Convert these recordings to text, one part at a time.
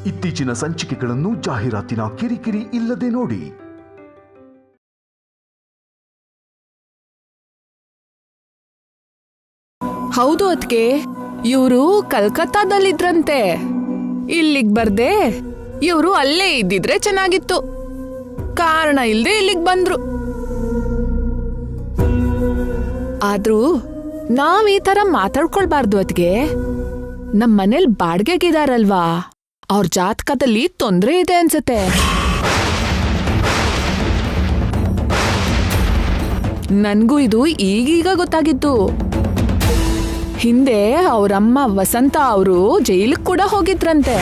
ಇತ್ತೀಚಿನ ಸಂಚಿಕೆಗಳನ್ನು ಜಾಹೀರಾತಿನ ಕಿರಿಕಿರಿ ಇಲ್ಲದೆ ನೋಡಿ. ಹೌದು ಅದ್ಕೆ, ಇವರು ಕಲ್ಕತ್ತಾದಲ್ಲಿದ್ರಂತೆ. ಇಲ್ಲಿಗ್ ಬರ್ದೆ ಇವರು ಅಲ್ಲೇ ಇದ್ದಿದ್ರೆ ಚೆನ್ನಾಗಿತ್ತು. ಕಾರಣ ಇಲ್ದೆ ಇಲ್ಲಿಗ್ ಬಂದ್ರು. ಆದ್ರೂ ನಾವ್ ಈ ತರ ಮಾತಾಡ್ಕೊಳ್ಬಾರ್ದು ಅದ್ಗೆ. ನಮ್ ಮನೇಲಿ ಬಾಡ್ಗೆಗಿದಾರಲ್ವಾ, ಅವ್ರ ಜಾತಕದಲ್ಲಿ ತೊಂದ್ರೆ ಇದೆ ಅನ್ಸತ್ತೆ. ನನ್ಗೂ ಇದು ಈಗೀಗ ಗೊತ್ತಾಗಿದ್ದು. ಹಿಂದೆ ಅವರಮ್ಮ ವಸಂತ ಅವರು ಜೈಲಿಗೆ ಕೂಡ ಹೋಗಿದ್ರಂತೆ.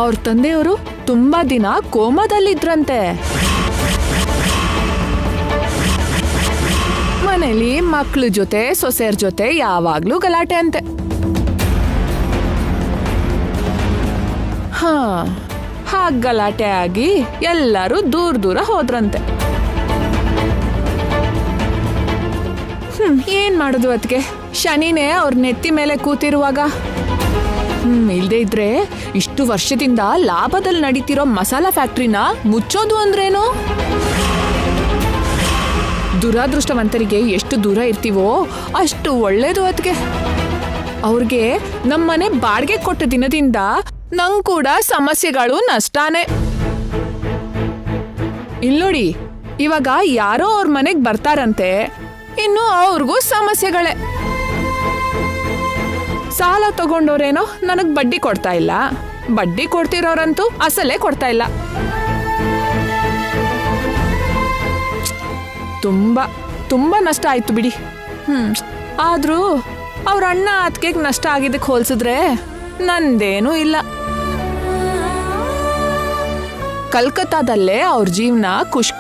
ಅವ್ರ ತಂದೆಯವರು ತುಂಬಾ ದಿನ ಕೋಮಾದಲ್ಲಿದ್ರಂತೆ. ಮನೇಲಿ ಮಕ್ಳ ಜೊತೆ ಸೊಸೆಯರ್ ಜೊತೆ ಯಾವಾಗ್ಲೂ ಗಲಾಟೆ ಅಂತೆ. ಹಾಗ್ ಗಲಾಟೆ ಆಗಿ ಎಲ್ಲರೂ ದೂರ ದೂರ ಹೋದ್ರಂತೆ. ಏನ್ ಮಾಡುದು ಅದಕ್ಕೆ, ಶನಿನೇ ಅವ್ರ ನೆತ್ತಿ ಮೇಲೆ ಕೂತಿರುವಾಗ. ಇಲ್ದೇ ಇದ್ರೆ ಇಷ್ಟು ವರ್ಷದಿಂದ ಲಾಭದಲ್ಲಿ ನಡೀತಿರೋ ಮಸಾಲಾ ಫ್ಯಾಕ್ಟ್ರಿನ ಮುಚ್ಚೋದು ಅಂದ್ರೇನು? ದುರಾದೃಷ್ಟವಂತರಿಗೆ ಎಷ್ಟು ದೂರ ಇರ್ತೀವೋ ಅಷ್ಟು ಒಳ್ಳೇದು ಅದಕ್ಕೆ. ಅವ್ರಿಗೆ ನಮ್ಮನೆ ಬಾಡಿಗೆ ಕೊಟ್ಟ ದಿನದಿಂದ ನಂಗ್ ಕೂಡ ಸಮಸ್ಯೆಗಳು ನಷ್ಟಾನೆ. ಇಲ್ಲೋಡಿ, ಇವಾಗ ಯಾರೋ ಅವ್ರ ಮನೆಗ್ ಬರ್ತಾರಂತೆ, ಇನ್ನು ಅವ್ರಿಗೂ ಸಮಸ್ಯೆಗಳೇ. ಸಾಲ ತಗೊಂಡವ್ರೇನೋ ನನಗ್ ಬಡ್ಡಿ ಕೊಡ್ತಾ ಇಲ್ಲ, ಬಡ್ಡಿ ಕೊಡ್ತಿರೋರಂತೂ ಅಸಲೇ ಕೊಡ್ತಾ ಇಲ್ಲ. ತುಂಬಾ ತುಂಬಾ ನಷ್ಟ ಆಯ್ತು ಬಿಡಿ. ಆದ್ರೂ ಅವ್ರ ಅಣ್ಣ ಅತ್ತಿಗೆಗ್ ನಷ್ಟ ಆಗಿದ್ದಕ್ಕೆ ಹೋಲ್ಸಿದ್ರೆ ನಂದೇನೂ ಇಲ್ಲ. ಕಲ್ಕತ್ತಾದಲ್ಲೇ ಅವ್ರ ಜೀವನ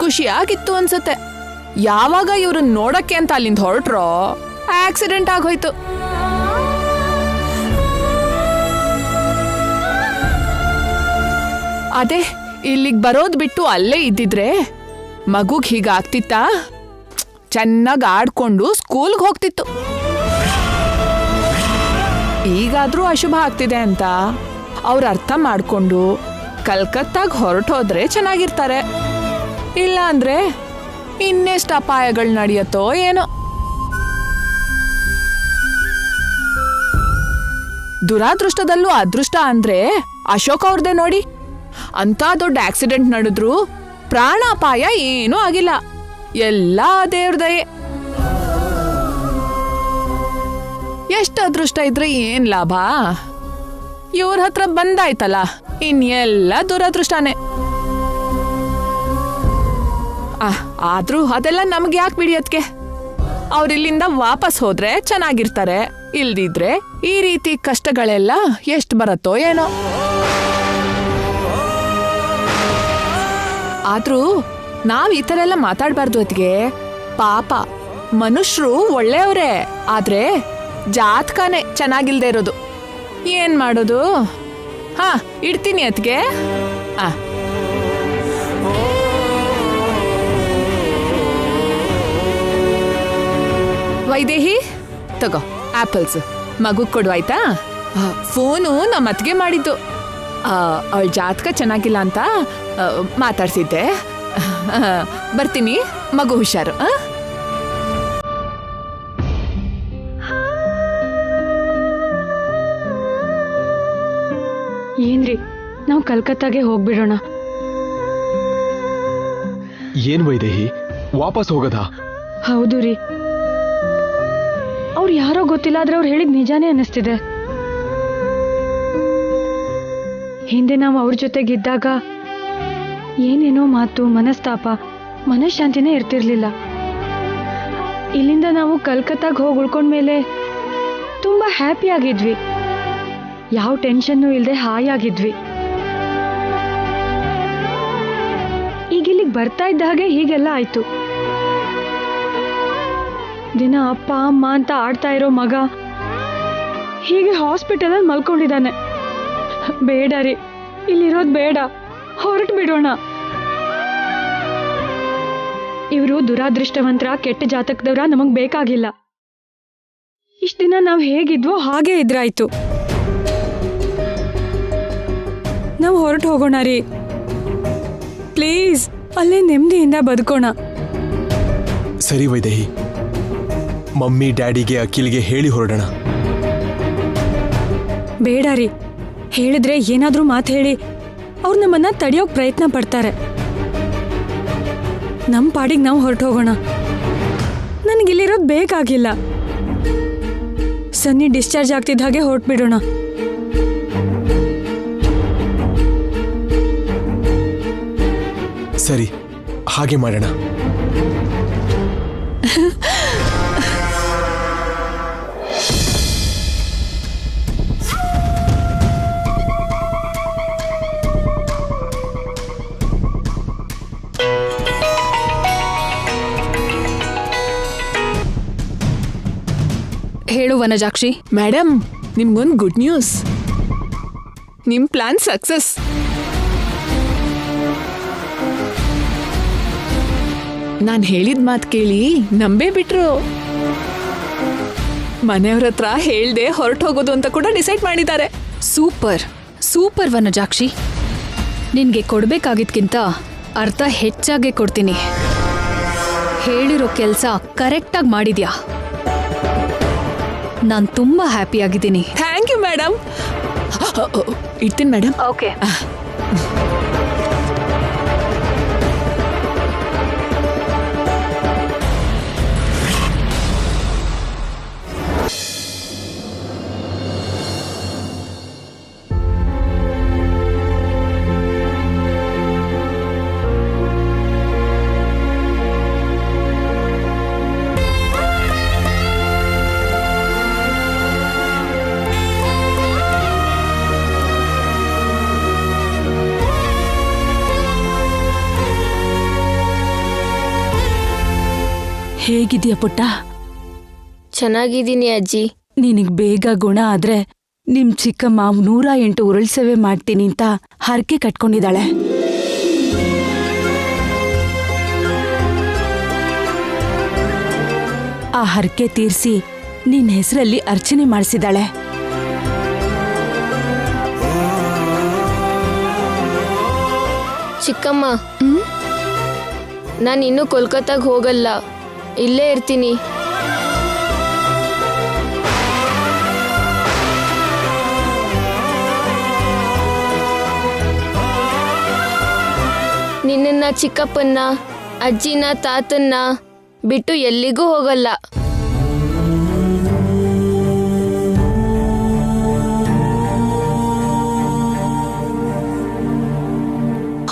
ಖುಷಿಯಾಗಿತ್ತು ಅನ್ಸತ್ತೆ. ಯಾವಾಗ ಇವ್ರನ್ನ ನೋಡಕ್ಕೆ ಅಂತ ಅಲ್ಲಿಂದ ಹೊರಟ್ರೋ ಆಕ್ಸಿಡೆಂಟ್ ಆಗೋಯ್ತು. ಅದೇ ಇಲ್ಲಿಗ್ ಬರೋದ್ ಬಿಟ್ಟು ಅಲ್ಲೇ ಇದ್ದಿದ್ರೆ ಮಗುಗ್ ಹೀಗಾಗ್ತಿತ್ತ? ಚೆನ್ನಾಗ್ ಆಡ್ಕೊಂಡು ಸ್ಕೂಲ್ಗೆ ಹೋಗ್ತಿತ್ತು. ಈಗಾದ್ರೂ ಅಶುಭ ಆಗ್ತಿದೆ ಅಂತ ಅವ್ರ ಅರ್ಥ ಮಾಡ್ಕೊಂಡು ಕಲ್ಕತ್ತಾಗ್ ಹೊರಟೋದ್ರೆ ಚೆನ್ನಾಗಿರ್ತಾರೆ. ಇಲ್ಲ ಅಂದ್ರೆ ಇನ್ನೆಷ್ಟು ಅಪಾಯಗಳು ನಡೆಯತ್ತೋ ಏನೋ. ದುರಾದೃಷ್ಟದಲ್ಲೂ ಅದೃಷ್ಟ ಅಂದ್ರೆ ಅಶೋಕ್ ಅವ್ರದೇ ನೋಡಿ. ಅಂತ ದೊಡ್ಡ ಆಕ್ಸಿಡೆಂಟ್ ನಡೆದ್ರು ಪ್ರಾಣಾಪಾಯ ಏನೂ ಆಗಿಲ್ಲ. ಎಲ್ಲ ದೇವ್ರ ದಯೆ. ಎಷ್ಟು ಅದೃಷ್ಟ ಇದ್ರೆ ಏನ್ ಲಾಭ? ಇವ್ರ ಹತ್ರ ಬಂದಾಯ್ತಲ್ಲ, ಇನ್ನೆಲ್ಲ ದುರದೃಷ್ಟನೇ. ಆದ್ರೂ ಅದೆಲ್ಲ ನಮ್ಗೆ ಯಾಕೆ ಬಿಡಿಯತ್ಕೆ? ಅವ್ರಿಲ್ಲಿಂದ ವಾಪಸ್ ಹೋದ್ರೆ ಚೆನ್ನಾಗಿರ್ತಾರೆ. ಇಲ್ದಿದ್ರೆ ಈ ರೀತಿ ಕಷ್ಟಗಳೆಲ್ಲ ಎಷ್ಟು ಬರತ್ತೋ ಏನೋ. ಆದ್ರೂ ನಾವ್ ಈ ತರ ಎಲ್ಲ ಮಾತಾಡ್ಬಾರ್ದು ಅದ್ಗೆ. ಪಾಪ ಮನುಷ್ಯರು ಒಳ್ಳೆಯವ್ರೆ, ಆದ್ರೆ ಜಾತಕನೇ ಚೆನ್ನಾಗಿಲ್ದೇ ಇರೋದು. ಏನ್ ಮಾಡೋದು? ಇಡ್ತೀನಿ ಅದ್ಗೆ. ವೈದೇಹಿ, ತಗೋ ಆಪಲ್ಸ್, ಮಗು ಕೊಡು ಆಯ್ತಾ? ಫೋನು ನಮ್ಮ ಅತ್ತಿಗೆ ಮಾಡಿದ್ದು. ಅವಳ ಜಾತಕ ಚೆನ್ನಾಗಿಲ್ಲ ಅಂತ ಮಾತಾಡ್ಸಿದ್ದೆ. ಬರ್ತೀನಿ, ಮಗು ಹುಷಾರು. ಏನ್ರಿ, ನಾವು ಕಲ್ಕತ್ತಾಗೆ ಹೋಗ್ಬಿಡೋಣ. ಏನ್ ವೈದೇಹಿ, ವಾಪಸ್ ಹೋಗದಾ? ಹೌದು ರೀ. ಅವ್ರು ಯಾರೋ ಗೊತ್ತಿಲ್ಲ, ಆದ್ರೆ ಅವ್ರು ಹೇಳಿದ್ ನಿಜಾನೇ ಅನ್ನಿಸ್ತಿದೆ. ಹಿಂದೆ ನಾವು ಅವ್ರ ಜೊತೆಗಿದ್ದಾಗ ಏನೇನೋ ಮಾತು, ಮನಸ್ತಾಪ, ಮನಃಶಾಂತಿನೇ ಇರ್ತಿರ್ಲಿಲ್ಲ. ಇಲ್ಲಿಂದ ನಾವು ಕಲ್ಕತ್ತಾಗ ಹೋಗಿ ಉಳ್ಕೊಂಡ್ಮೇಲೆ ತುಂಬಾ ಹ್ಯಾಪಿ ಆಗಿದ್ವಿ. ಯಾವ ಟೆನ್ಷನ್ನು ಇಲ್ಲದೆ ಹಾಯಾಗಿದ್ವಿ. ಈಗ ಇಲ್ಲಿಗೆ ಬರ್ತಾ ಇದ್ದ ಹಾಗೆ ಹೀಗೆಲ್ಲ ಆಯ್ತು. ದಿನ ಅಪ್ಪ ಅಮ್ಮ ಅಂತ ಆಡ್ತಾ ಇರೋ ಮಗ ಹೀಗೆ ಹಾಸ್ಪಿಟಲಲ್ಲಿ ಮಲ್ಕೊಂಡಿದ್ದಾನೆ. ಬೇಡ ರೀ, ಇಲ್ಲಿರೋದು ಬೇಡ, ಹೊರಟು ಬಿಡೋಣ. ಇವರು ದುರಾದೃಷ್ಟವಂತರ, ಕೆಟ್ಟ ಜಾತಕದವರ ನಮಗ್ ಬೇಕಾಗಿಲ್ಲ. ಇಷ್ಟ ದಿನ ನಾವು ಹೇಗಿದ್ವೋ ಹಾಗೇ ಇದ್ರಾಯ್ತು. ನಾವು ಹೊರಟು ಹೋಗೋಣ ರೀ. ಪ್ಲೀಸ್, ಅಲ್ಲೇ ನೆಮ್ಮದಿಯಿಂದ ಬದುಕೋಣ. ಸರಿ ವೈದೇಹಿ, ಮಮ್ಮಿ ಡ್ಯಾಡಿಗೆ ಅಖಿಲ್ಗೆ ಹೇಳಿ ಹೊರಡೋಣ. ಬೇಡ ರೀ, ಹೇಳಿದ್ರೆ ಏನಾದ್ರೂ ಮಾತು ಹೇಳಿ ಅವ್ರು ನಮ್ಮನ್ನ ತಡೆಯೋಕ್ ಪ್ರಯತ್ನ ಪಡ್ತಾರೆ. ನಮ್ಮ ಪಾಡಿಗೆ ನಾವು ಹೊರಟು ಹೋಗೋಣ. ನನಗಿಲ್ಲಿರೋದು ಬೇಕಾಗಿಲ್ಲ. ಸನ್ನಿ ಡಿಸ್ಚಾರ್ಜ್ ಆಗ್ತಿದ್ದ ಹಾಗೆ ಹೊರಟ್ಬಿಡೋಣ. ಸರಿ, ಹಾಗೆ ಮಾಡೋಣ. ಹೇಳು ವನಜಾಕ್ಷಿ. ಮೇಡಮ್, ನಿಮ್ಗೊಂದು ಗುಡ್ ನ್ಯೂಸ್. ನಿಮ್ ಪ್ಲಾನ್ ಸಕ್ಸಸ್. ನಾನ್ ಹೇಳಿದ ಮಾತು ಕೇಳಿ ನಂಬೇ ಬಿಟ್ರು. ಮನೆಯವ್ರ ಹತ್ರ ಹೇಳ್ದೆ ಹೊರಟು ಹೋಗೋದು ಅಂತ ಕೂಡ ಡಿಸೈಡ್ ಮಾಡಿದ್ದಾರೆ. Super super Vanajakshi. ನಿನ್ಗೆ ಕೊಡ್ಬೇಕಾಗಿದ್ಕಿಂತ ಅರ್ಥ ಹೆಚ್ಚಾಗೆ ಕೊಡ್ತೀನಿ. ಹೇಳಿರೋ ಕೆಲಸ ಕರೆಕ್ಟಾಗಿ ಮಾಡಿದ್ಯಾ. ನಾನು ತುಂಬಾ ಹ್ಯಾಪಿ ಆಗಿದ್ದೀನಿ. Thank you madam. ಇಡ್ತೀನಿ ಮೇಡಮ್. ಓಕೆ. ಹೇಗಿದ್ಯಾ ಪುಟ್ಟ? ಚೆನ್ನಾಗಿದ್ದೀನಿ ಅಜ್ಜಿ. ನಿನಗ್ ಬೇಗ ಗುಣ ಆದ್ರೆ ನಿಮ್ ಚಿಕ್ಕಮ್ಮ 108 ಉರುಳ್ ಸೇವೆ ಮಾಡ್ತೀನಿ ಅಂತ ಹರಕೆ ಕಟ್ಕೊಂಡಿದ್ದಾಳೆ. ಆ ಹರಕೆ ತೀರ್ಸಿ ನಿನ್ ಹೆಸರಲ್ಲಿ ಅರ್ಚನೆ ಮಾಡಿಸಿದಾಳೆ. ಚಿಕ್ಕಮ್ಮ, ನಾನು ಇನ್ನೂ ಕೋಲ್ಕತ್ತಾಗ ಹೋಗಲ್ಲ, ಇಲ್ಲೇ ಇರ್ತೀನಿ. ನಿನ್ನನ್ನ, ಚಿಕ್ಕಪ್ಪನ್ನ, ಅಜ್ಜಿನ, ತಾತನ್ನ ಬಿಟ್ಟು ಎಲ್ಲಿಗೂ ಹೋಗಲ್ಲ.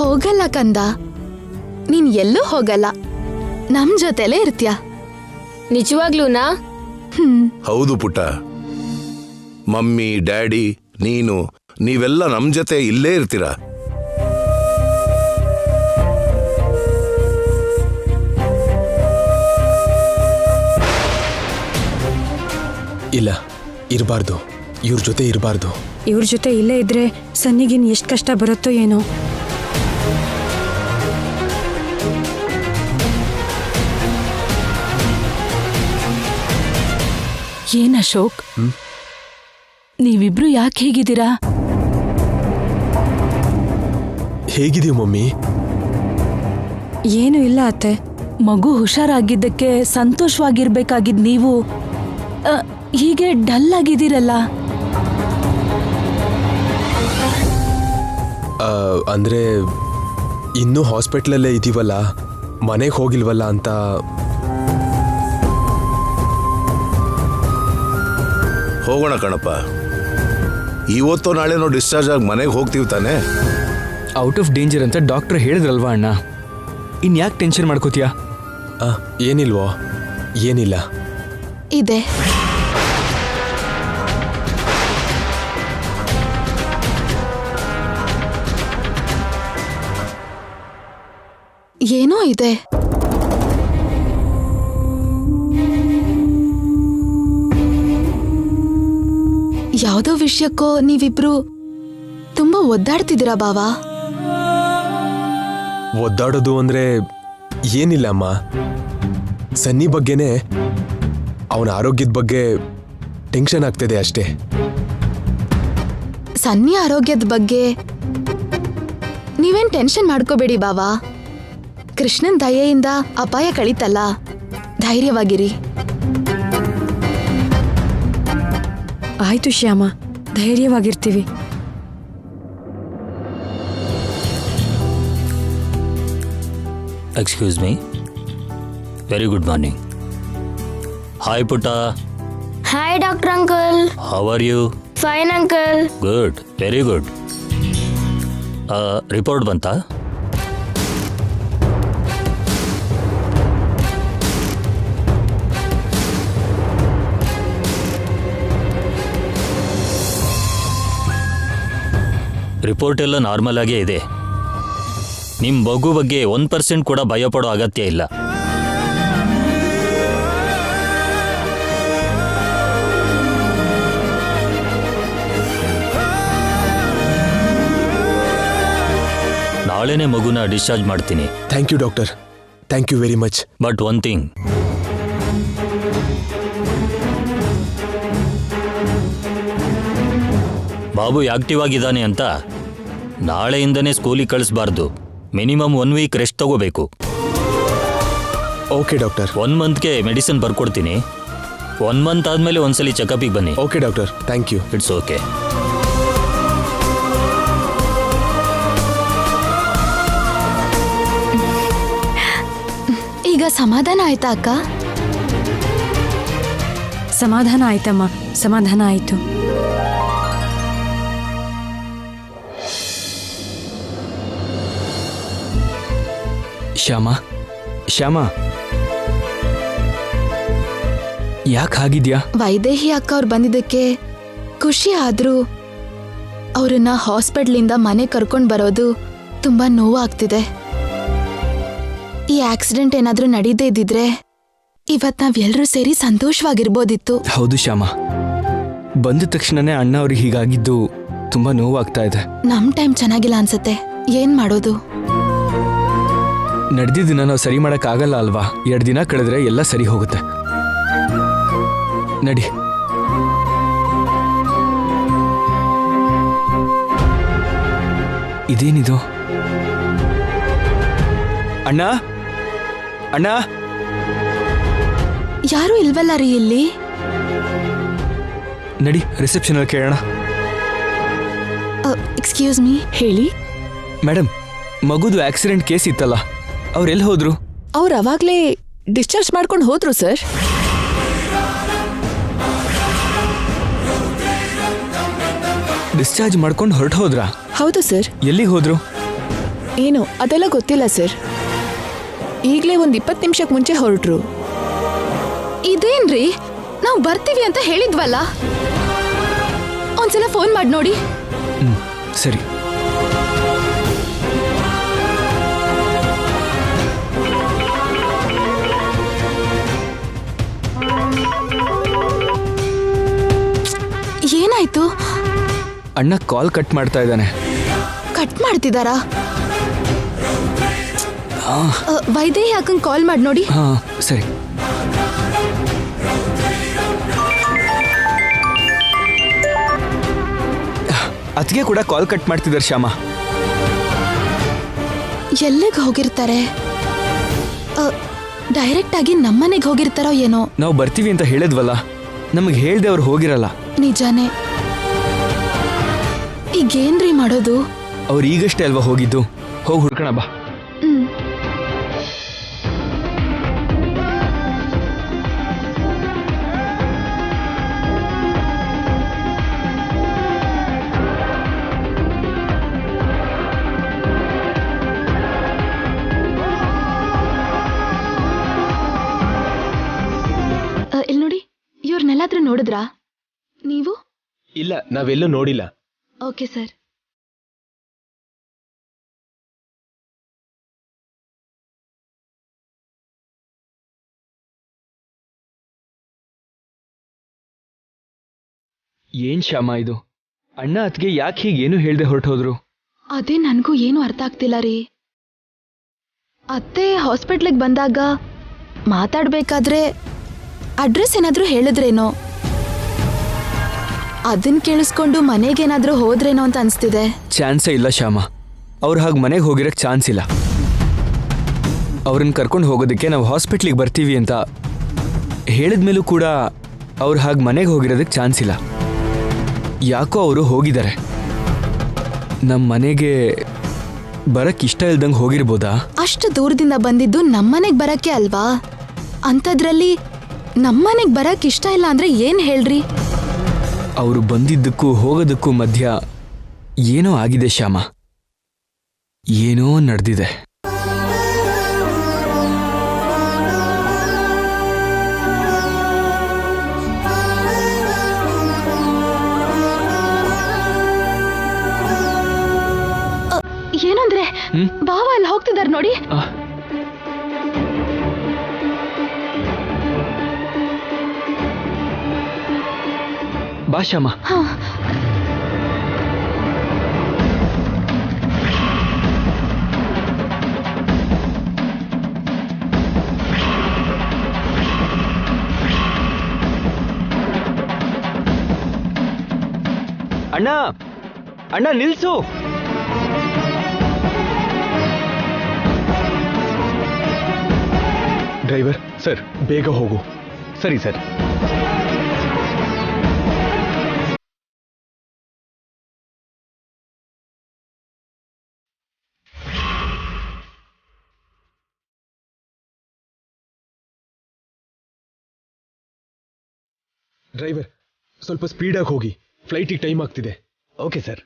ಹೋಗಲ್ಲ ಕಂದ, ನೀನ್ ಎಲ್ಲೂ ಹೋಗಲ್ಲ, ನಮ್ ಜೊತೆಲೇ ಇರ್ತೀಯ. ನಿಜವಾಗ್ಲೂನಾ? ಹೌದು ಪುಟ್ಟ. ಮಮ್ಮಿ, ಡ್ಯಾಡಿ, ನೀವೆಲ್ಲ ನಮ್ ಜೊತೆ ಇಲ್ಲೇ ಇರ್ತೀರ. ಇಲ್ಲ, ಇರಬಾರ್ದು. ಇವ್ರ ಜೊತೆ ಇರಬಾರ್ದು. ಇವ್ರ ಜೊತೆ ಇಲ್ಲೇ ಇದ್ರೆ ಸನ್ನಿಗಿನ್ ಎಷ್ಟು ಕಷ್ಟ ಬರುತ್ತೋ ಏನೋ. ಏನ್ ಅಶೋಕ್, ನೀವಿಬ್ರು ಯಾಕೆ ಹೇಗಿದ್ದೀರಾ? ಹೇಗಿದೀವಿ ಮಮ್ಮಿ? ಏನು ಇಲ್ಲ ಅತ್ತೆ. ಮಗು ಹುಷಾರಾಗಿದ್ದಕ್ಕೆ ಸಂತೋಷವಾಗಿರ್ಬೇಕಾಗಿದ್ ನೀವು ಹೀಗೆ ಡಲ್ ಆಗಿದ್ದೀರಲ್ಲ. ಅಂದ್ರೆ ಇನ್ನೂ ಹಾಸ್ಪಿಟ್ಲಲ್ಲೇ ಇದೀವಲ್ಲ, ಮನೆಗೆ ಹೋಗಿಲ್ವಲ್ಲ ಅಂತ. ಹೋಗೋಣ ಕಣಪ್ಪ. ಇವತ್ತೋ ನಾಳೆನೋ ಡಿಸ್ಚಾರ್ಜ್ ಆಗಿ ಮನೆಗೆ ಹೋಗ್ತೀವಿ ತಾನೆ. ಔಟ್ ಆಫ್ ಡೇಂಜರ್ ಅಂತ ಡಾಕ್ಟರ್ ಹೇಳಿದ್ರಲ್ವಾ ಅಣ್ಣ, ಇನ್ಯಾಕೆ ಟೆನ್ಷನ್ ಮಾಡ್ಕೋತೀಯಾ? ಏನಿಲ್ವೋ? ಏನಿಲ್ಲ ಇದೆ. ಏನೋ ಇದೆ. ಯಾವುದೋ ವಿಷಯಕ್ಕೋ ನೀವಿಬ್ರು ತುಂಬಾ ಒದ್ದಾಡ್ತಿದ್ದೀರಾ ಬಾವಾ? ಒದ್ದಾಡೋದು ಅಂದ್ರೆ ಏನಿಲ್ಲ ಅಮ್ಮ, ಸನ್ನಿ ಬಗ್ಗೆನೇ, ಅವನ ಆರೋಗ್ಯದ ಬಗ್ಗೆ ಟೆನ್ಷನ್ ಆಗ್ತಿದೆ ಅಷ್ಟೇ. ಸನ್ನಿ ಆರೋಗ್ಯದ ಬಗ್ಗೆ ನೀವೇನ್ ಟೆನ್ಷನ್ ಮಾಡ್ಕೋಬೇಡಿ ಬಾವಾ. ಕೃಷ್ಣನ್ ದಯೆಯಿಂದ ಅಪಾಯ ಕಳೀತಲ್ಲ, ಧೈರ್ಯವಾಗಿರಿ. ಆಯ್ತು ಶ್ಯಾಮ, ಧೈರ್ಯವಾಗಿರ್ತೀವಿ. Excuse me. Very good morning. Hi Putta. Hi doctor uncle. How are you? Fine uncle. Good. Very good. Report ಬಂತಾ? ರಿಪೋರ್ಟ್ ಎಲ್ಲ ನಾರ್ಮಲ್ ಆಗೇ ಇದೆ. ನಿಮ್ಮ ಮಗು ಬಗ್ಗೆ 1% ಕೂಡ ಭಯಪಡೋ ಅಗತ್ಯ ಇಲ್ಲ. ನಾಳೆನೇ ಮಗುನ ಡಿಸ್ಚಾರ್ಜ್ ಮಾಡ್ತೀನಿ. Thank you doctor, thank you very much. But one thing, ಬಾಬು ಆಕ್ಟಿವ್ ಆಗಿದ್ದಾನೆ ಅಂತ ನಾಳೆಯಿಂದನೇ ಸ್ಕೂಲಿಗೆ ಕಳಿಸ್ಬಾರ್ದು. ಮಿನಿಮಮ್ 1 ವೀಕ್ ರೆಸ್ಟ್ ತಗೋಬೇಕು. Okay doctor. 1 ಮಂತ್ಗೆ ಮೆಡಿಸಿನ್ ಬರ್ಕೊಡ್ತೀನಿ. 1 ಮಂತ್ ಆದಮೇಲೆ ಒಂದ್ಸಲಿ ಚೆಕಪಿಗೆ ಬನ್ನಿ. Okay doctor, thank you. It's okay. ಈಗ ಸಮಾಧಾನ ಆಯ್ತಾ ಅಕ್ಕ? ಸಮಾಧಾನ ಆಯ್ತಮ್ಮ, ಸಮಾಧಾನ ಆಯ್ತು. ಶ್ಯಾಮ, ಶ್ಯಾಮ, ಯಾಕೆ ಹಾಗಿದ್ಯಾ? ವೈದೇಹಿ ಅಕ್ಕ ಅವ್ರು ಬಂದಿದ್ದಕ್ಕೆ ಖುಷಿ ಆದ್ರೂ ಅವ್ರನ್ನ ಹಾಸ್ಪಿಟ್ಲಿಂದ ಮನೆ ಕರ್ಕೊಂಡ್ ಬರೋದು ತುಂಬಾ ನೋವು ಆಗ್ತಿದೆ. ಈ ಆಕ್ಸಿಡೆಂಟ್ ಏನಾದ್ರೂ ನಡೀದೇ ಇದ್ದಿದ್ರೆ ಇವತ್ ನಾವೆಲ್ಲರೂ ಸೇರಿ ಸಂತೋಷವಾಗಿರ್ಬೋದಿತ್ತು. ಹೌದು ಶ್ಯಾಮ, ಬಂದ ತಕ್ಷಣನೇ ಅಣ್ಣ ಅವ್ರಿಗೆ ಹೀಗಾಗಿದ್ದು ತುಂಬಾ ನೋವಾಗ್ತಾ ಇದೆ. ನಮ್ ಟೈಮ್ ಚೆನ್ನಾಗಿಲ್ಲ ಅನ್ಸತ್ತೆ, ಏನ್ ಮಾಡೋದು? ನಡೆದಿದ್ದನ್ನ ನಾವು ಸರಿ ಮಾಡಕ್ಕಾಗಲ್ಲ ಅಲ್ವಾ? 2 ದಿನ ಕಳೆದ್ರೆ ಎಲ್ಲ ಸರಿ ಹೋಗುತ್ತೆ. ನಡಿ. ಇದೇನಿದು? ಅಣ್ಣ, ಅಣ್ಣ, ಯಾರು ಇಲ್ವಲ್ಲ ರೀ ಇಲ್ಲಿ. ನಡಿ ರಿಸೆಪ್ಷನ್ ಅಲ್ಲಿ ಕೇಳೋಣ. Excuse me. ಹೇಳಿ ಮೇಡಮ್, ಮಗುದು ಆಕ್ಸಿಡೆಂಟ್ ಕೇಸ್ ಇತ್ತಲ್ಲ, ಅವ್ರೆಲ್ಲಿ ಹೋದ್ರು? ಅವ್ರು ಅವಾಗ್ಲೇ ಡಿಸ್ಚಾರ್ಜ್ ಮಾಡ್ಕೊಂಡು ಹೋದ್ರು ಸರ್. ಡಿಸ್ಚಾರ್ಜ್ ಮಾಡ್ಕೊಂಡು ಹೊರಟು ಹೋದ್ರಾ? ಹೌದು ಸರ್. ಎಲ್ಲಿಗೆ ಹೋದ್ರು? ಏನು ಅದೆಲ್ಲ ಗೊತ್ತಿಲ್ಲ ಸರ್. ಈಗಲೇ ಒಂದು 20 ನಿಮಿಷಕ್ಕೆ ಮುಂಚೆ ಹೊರಟ್ರು. ಇದೇನ್ರಿ, ನಾವು ಬರ್ತೀವಿ ಅಂತ ಹೇಳಿದ್ವಲ್ಲ. ಒಂದ್ಸಲ ಫೋನ್ ಮಾಡಿ ನೋಡಿ. ಸರಿ. ಏನಾಯ್ತು? ಅಣ್ಣ ಕಾಲ್ ಕಟ್ ಮಾಡ್ತಾ ಇದ್ದಾನೆ. ಕಟ್ ಮಾಡ್ತಿದಾರಾ? ವೈದೇಹಿ ಅಕ್ಕಂಗೆ ಕಾಲ್ ಮಾಡಿ ನೋಡಿ. ಹಾ ಸರಿ. ಅದಕ್ಕೆ ಕೂಡ ಕಾಲ್ ಕಟ್ ಮಾಡ್ತಿದ್ದಾರೆ ಶ್ಯಾಮ. ಎಲ್ಲಿಗೆ ಹೋಗಿರ್ತಾರೆ? ಡೈರೆಕ್ಟ್ ಆಗಿ ನಮ್ಮನೆಗೆ ಹೋಗಿರ್ತಾರೋ ಏನೋ. ನಾವು ಬರ್ತೀವಿ ಅಂತ ಹೇಳಿದ್ವಲ್ಲ, ನಮಗೆ ಹೇಳ್ದೆ ಅವ್ರು ಹೋಗಿರಲ್ಲ. ನಿಜಾನೇ. ಈಗೇನ್ರಿ ಮಾಡೋದು? ಅವ್ರು ಈಗಷ್ಟೇ ಅಲ್ವಾ ಹೋಗಿದ್ದು, ಹೋಗಿ ಹುಡ್ಕೋಣ ಬಾ. ಇಲ್ಲಿ ನೋಡಿ, ಇವ್ರನ್ನೆಲ್ಲಾದ್ರೂ ನೋಡಿದ್ರಾ ನೀವು? ಇಲ್ಲ, ನಾವೆಲ್ಲೂ ನೋಡಿಲ್ಲ. Okay sir. ಏನ್ ಶ್ಯಾಮ ಇದು? ಅಣ್ಣ ಅತ್ಗೆ ಯಾಕೆ ಹೀಗೇನು ಹೇಳ್ದೆ ಹೊರಟೋದ್ರು? ಅದೇ ನನಗೂ ಏನು ಅರ್ಥ ಆಗ್ತಿಲ್ಲ ರೀ. ಅತ್ತೆ ಹಾಸ್ಪಿಟ್ಲಿಗೆ ಬಂದಾಗ ಮಾತಾಡ್ಬೇಕಾದ್ರೆ ಅಡ್ರೆಸ್ ಏನಾದ್ರೂ ಹೇಳಿದ್ರೇನೋ, ಅದನ್ನ ಕೇಳಿಸ್ಕೊಂಡು ಮನೆಗೇನಾದ್ರೂ ಹೋದ್ರೇನೋ ಅಂತ ಅನ್ಸ್ತಿದೆ. ಚಾನ್ಸೇ ಇಲ್ಲ ಶ್ಯಾಮ. ಅವ್ರು ಹಾಗೆ ಮನೆಗೆ ಹೋಗಿರೋಕ್ಕೆ ಚಾನ್ಸ್ ಇಲ್ಲ. ಅವ್ರನ್ನ ಕರ್ಕೊಂಡು ಹೋಗೋದಕ್ಕೆ ನಾವು ಹಾಸ್ಪಿಟ್ಲಿಗೆ ಬರ್ತೀವಿ ಅಂತ ಹೇಳಿದ ಮೇಲೂ ಕೂಡ ಅವ್ರು ಹಾಗೆ ಮನೆಗೆ ಹೋಗಿರೋದಕ್ಕೆ ಚಾನ್ಸ್ ಇಲ್ಲ. ಯಾಕೋ ಅವರು ಹೋಗಿದ್ದಾರೆ. ನಮ್ಮ ಮನೆಗೆ ಬರಕ್ಕೆ ಇಷ್ಟ ಇಲ್ದಂಗೆ ಹೋಗಿರ್ಬೋದಾ? ಅಷ್ಟು ದೂರದಿಂದ ಬಂದಿದ್ದು ನಮ್ಮನೆಗೆ ಬರಕ್ಕೆ ಅಲ್ವಾ? ಅಂಥದ್ರಲ್ಲಿ ನಮ್ಮನೆಗೆ ಬರಕ್ಕೆ ಇಷ್ಟ ಇಲ್ಲ ಅಂದ್ರೆ ಏನ್ ಹೇಳ್ರಿ? ಅವರು ಬಂದಿದ್ದಕ್ಕೂ ಹೋಗೋದಕ್ಕೂ ಮಧ್ಯ ಏನೋ ಆಗಿದೆ ಶ್ಯಾಮ, ಏನೋ ನಡೆದಿದೆ. ಏನಂದ್ರೆ ಬಾವ ಅಲ್ಲಿ ಹೋಗ್ತಿದಾರೆ ನೋಡಿ. ಬಾ ಶ್ಯಾಮ. ಅಣ್ಣ ಅಣ್ಣ ನಿಲ್ಸು. ಡ್ರೈವರ್ ಸರ್, ಬೇಗ ಹೋಗು. ಸರಿ ಸರ್. ಡ್ರೈವರ್ ಸ್ವಲ್ಪ ಸ್ಪೀಡಾಗಿ ಹೋಗಿ, ಫ್ಲೈಟಿಗೆ ಟೈಮ್ ಆಗ್ತಿದೆ. Okay sir.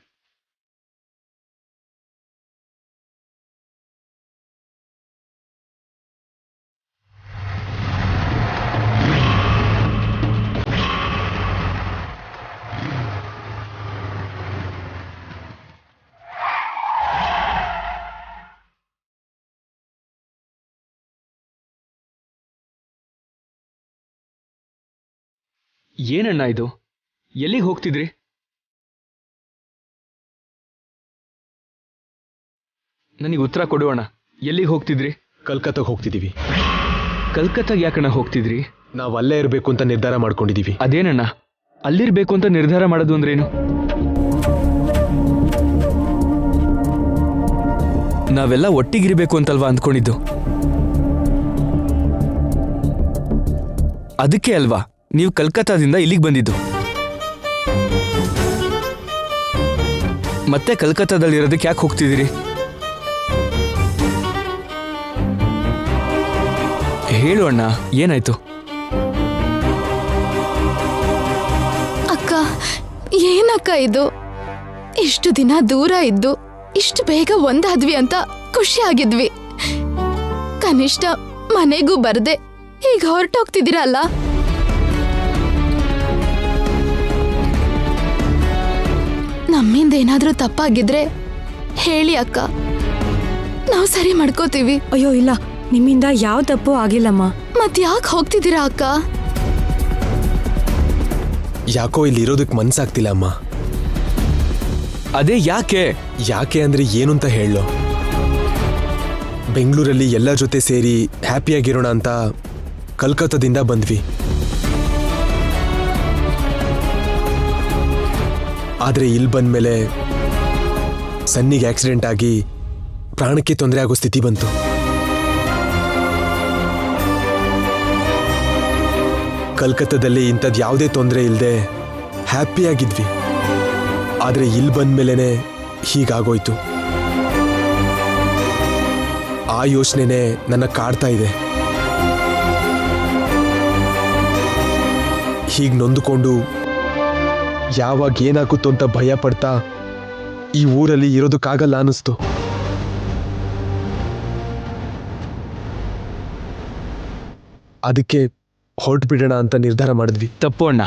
ಏನಣ್ಣ ಇದು? ಎಲ್ಲಿಗೆ ಹೋಗ್ತಿದ್ರಿ? ನನಗೆ ಉತ್ತರ ಕೊಡು ಅಣ್ಣ. ಎಲ್ಲಿಗೆ ಹೋಗ್ತಿದ್ರಿ? ಕಲ್ಕತ್ತಾಗ ಹೋಗ್ತಿದ್ದೀವಿ. ಕಲ್ಕತ್ತಾಗ ಯಾಕಣ್ಣ ಹೋಗ್ತಿದ್ರಿ? ನಾವು ಅಲ್ಲೇ ಇರಬೇಕು ಅಂತ ನಿರ್ಧಾರ ಮಾಡ್ಕೊಂಡಿದ್ದೀವಿ. ಅದೇನಣ್ಣ ಅಲ್ಲಿರ್ಬೇಕು ಅಂತ ನಿರ್ಧಾರ ಮಾಡೋದು ಅಂದ್ರೇನು? ನಾವೆಲ್ಲ ಒಟ್ಟಿಗಿರ್ಬೇಕು ಅಂತಲ್ವಾ ಅಂದ್ಕೊಂಡಿದ್ದು? ಅದಕ್ಕೆ ಅಲ್ವಾ ನೀವು ಕಲ್ಕತ್ತಾದಿಂದ ಇಲ್ಲಿಗೆ ಬಂದಿದ್ದು? ಮತ್ತೆ ಕಲ್ಕತ್ತಾದಲ್ಲಿರೋದಕ್ಕೆ ಯಾಕೆ ಹೋಗ್ತಿದ್ದೀರಿ? ಹೇಳು ಅಣ್ಣ, ಏನಾಯ್ತು? ಅಕ್ಕ, ಏನಕ್ಕ ಇದು? ಇಷ್ಟು ದಿನ ದೂರ ಇದ್ದು ಇಷ್ಟು ಬೇಗ ಒಂದಾದ್ವಿ ಅಂತ ಖುಷಿ ಆಗಿದ್ವಿ. ಕನಿಷ್ಠ ಮನೆಗೂ ಬರ್ದೆ ಈಗ ಹೊರಟೋಗ್ತಿದ್ದೀರಲ್ಲ. ನಮ್ಮಿಂದ ಏನಾದ್ರೂ ತಪ್ಪಾಗಿದ್ರೆ ಹೇಳಿ ಅಕ್ಕ, ನಾವು ಸರಿ ಮಾಡ್ಕೋತೀವಿ. ಅಯ್ಯೋ ಇಲ್ಲ, ನಿಮ್ಮಿಂದ ಯಾವ ತಪ್ಪು ಆಗಿಲ್ಲಮ್ಮ. ಮತ್ ಯಾಕೆ ಹೋಗ್ತಿದ್ದೀರಾ ಅಕ್ಕ? ಯಾಕೋ ಇಲ್ಲಿ ಇರೋದಕ್ಕೆ ಮನ್ಸಾಗ್ತಿಲ್ಲ ಅಮ್ಮ. ಅದೇ ಯಾಕೆ? ಯಾಕೆ ಅಂದ್ರೆ ಏನು ಅಂತ ಹೇಳೋ. ಬೆಂಗಳೂರಲ್ಲಿ ಎಲ್ಲ ಜೊತೆ ಸೇರಿ ಹ್ಯಾಪಿಯಾಗಿರೋಣ ಅಂತ ಕಲ್ಕತ್ತಾದಿಂದ ಬಂದ್ವಿ. ಆದರೆ ಇಲ್ಲಿ ಬಂದ್ಮೇಲೆ ಸನ್ನಿಗೆ ಆಕ್ಸಿಡೆಂಟ್ ಆಗಿ ಪ್ರಾಣಕ್ಕೆ ತೊಂದರೆ ಆಗೋ ಸ್ಥಿತಿ ಬಂತು. ಕಲ್ಕತ್ತಾದಲ್ಲಿ ಇಂಥದ್ದು ಯಾವುದೇ ತೊಂದರೆ ಇಲ್ಲದೆ ಹ್ಯಾಪಿಯಾಗಿದ್ವಿ. ಆದರೆ ಇಲ್ಲಿ ಬಂದ್ಮೇಲೆ ಹೀಗಾಗೋಯ್ತು. ಆ ಯೋಚನೆನೇ ನನ್ನ ಕಾಡ್ತಾ ಇದೆ. ಹೀಗೆ ನೊಂದುಕೊಂಡು ಯಾವಾಗ ಏನಾಗುತ್ತೋ ಅಂತ ಭಯ ಪಡ್ತಾ ಈ ಊರಲ್ಲಿ ಇರೋದಕ್ಕಾಗಲ್ಲ ಅನ್ನಿಸ್ತು. ಅದಕ್ಕೆ ಹೊರಟು ಬಿಡೋಣ ಅಂತ ನಿರ್ಧಾರ ಮಾಡಿದ್ವಿ. ತಪ್ಪು ಅಣ್ಣ,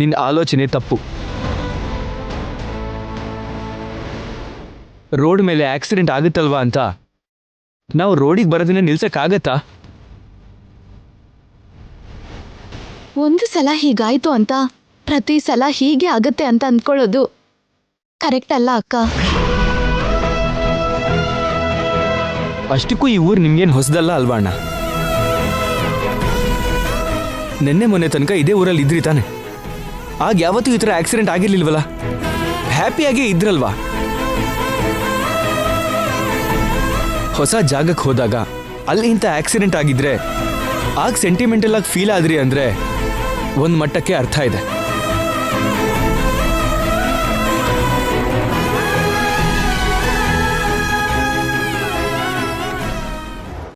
ನಿನ್ನ ಆಲೋಚನೆ ತಪ್ಪು. ರೋಡ್ ಮೇಲೆ ಆಕ್ಸಿಡೆಂಟ್ ಆಗುತ್ತಲ್ವಾ ಅಂತ ನಾವು ರೋಡಿಗೆ ಬರೋದನ್ನ ನಿಲ್ಸಕ್ಕಾಗತ್ತಾ? ಒಂದು ಸಲ ಹೀಗಾಯ್ತು ಅಂತ ಪ್ರತಿ ಸಲ ಹೀಗೆ ಆಗತ್ತೆ ಅಂತ ಅಂದ್ಕೊಳ್ಳೋದು ಕರೆಕ್ಟ್ ಅಲ್ಲ ಅಕ್ಕ. ಅಷ್ಟಕ್ಕೂ ಈ ಊರು ನಿಮ್ಗೇನು ಹೊಸದಲ್ಲ ಅಲ್ವಾ ಅಣ್ಣ? ನಿನ್ನೆ ಮೊನ್ನೆ ತನಕ ಇದೇ ಊರಲ್ಲಿ ಇದ್ರಿ ತಾನೆ? ಆಗ ಯಾವತ್ತೂ ಈ ಥರ ಆಕ್ಸಿಡೆಂಟ್ ಆಗಿರ್ಲಿಲ್ವಲ್ಲ? ಹ್ಯಾಪಿಯಾಗೇ ಇದ್ರಲ್ವಾ? ಹೊಸ ಜಾಗಕ್ಕೆ ಹೋದಾಗ ಅಲ್ಲಿ ಇಂಥ ಆಕ್ಸಿಡೆಂಟ್ ಆಗಿದ್ರೆ ಆಗ ಸೆಂಟಿಮೆಂಟಲ್ ಆಗಿ ಫೀಲ್ ಆದ್ರಿ ಅಂದರೆ ಒಂದು ಮಟ್ಟಕ್ಕೆ ಅರ್ಥ ಇದೆ.